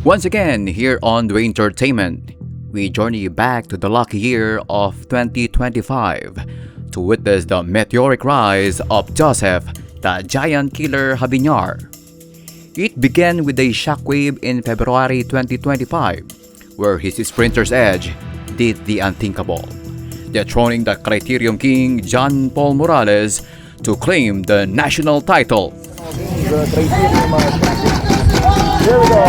Once again, here on The Entertainment, we journey back to the lucky year of 2025 to witness the meteoric rise of Joseph, the Giant Killer Habinyar. It began with a shockwave in February 2025, where his sprinter's edge did the unthinkable, dethroning the Criterium King John Paul Morales to claim the national title. The Criterium Here we go,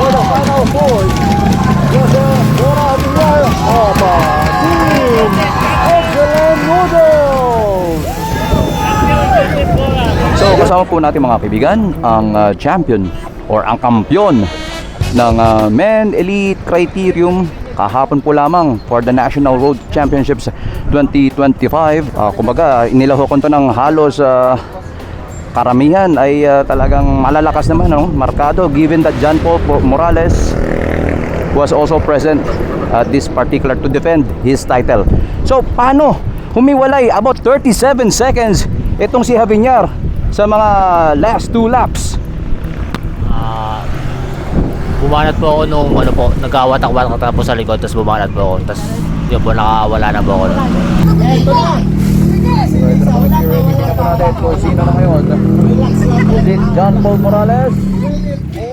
for the final fourth, Joseph Bora Habinyar of Team Excellent Noodles. So kasama po natin mga kaibigan ang champion or ang kampyon ng Men Elite Criterium kahapon po lamang for the National Road Championships 2025. Kumbaga inilahokon to ng halos karamihan ay talagang malalakas naman, no? Markado, given that John Paul Morales was also present at this particular to defend his title. So paano humiwalay about 37 seconds itong si Habinyar sa mga last 2 laps? Bumanat po ako nung nagkawatak-watak po sa likod, tapos bumanat po ako, tapos yun po, nakawala na po ako. John Paul Morales.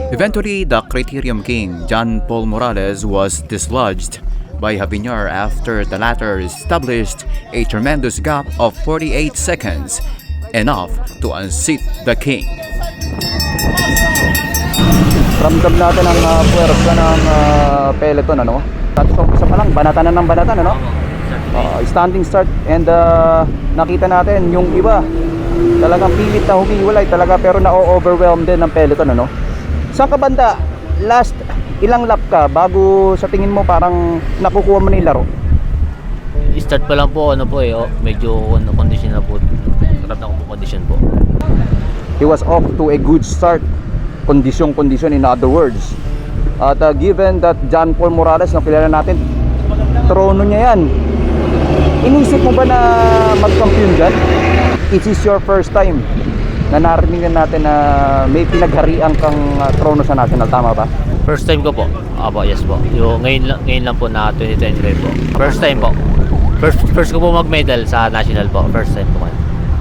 Eventually, the Criterium King, John Paul Morales, was dislodged by Habinyar after the latter established a tremendous gap of 48 seconds, enough to unseat the king. Ramdam natin ang puwersa ng peloton, ano? At isa pa lang, banatan na ng banatan, ano? Standing start, and nakita natin yung iba talagang pilit na humiwalay talaga, pero na-overwhelm din ng peloton, ano? Saan ka banda? Last ilang lap ka bago sa tingin mo parang nakukuha mo na yung laro? Start pa lang po, medyo condition na po. Sarap na po condition po. He was off to a good start. Condition in other words. At given that John Paul Morales, na kilala natin, trono niya yan. Inisip mo ba na mag-champion dyan? It is your first time na narinig natin na may pinagharian kang trono sa national, tama ba? First time ko po. Yes po. Ngayon lang po na 2025 po. First time po. First ko po mag-medal sa national po. First time po.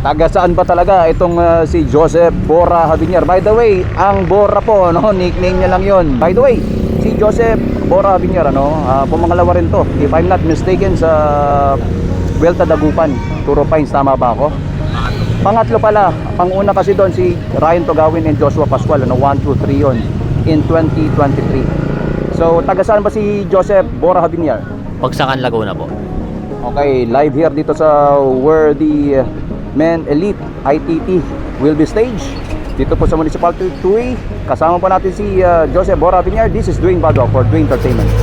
Taga saan ba talaga itong si Joseph Bora Habinyar? By the way, ang Bora po, no, nickname niya lang yon. By the way, si Joseph Bora Habinyar, pumangalawa rin to, if I'm not mistaken, sa Vuelta Dagupan, Turo Pines, tama ba ako? Pangatlo pala, panguna kasi doon si Ryan Togawin and Joshua Pascual, 1, 2, 3 yon in 2023. So, taga saan ba si Joseph Bora Habinyar? Pagsakan Laguna po. Okay, live here dito sa where the Men Elite ITT will be staged dito po sa Municipal 2A. Kasama po natin si Joseph Bora Habinyar. This is Dwayne Badwa for Dwayne Entertainment.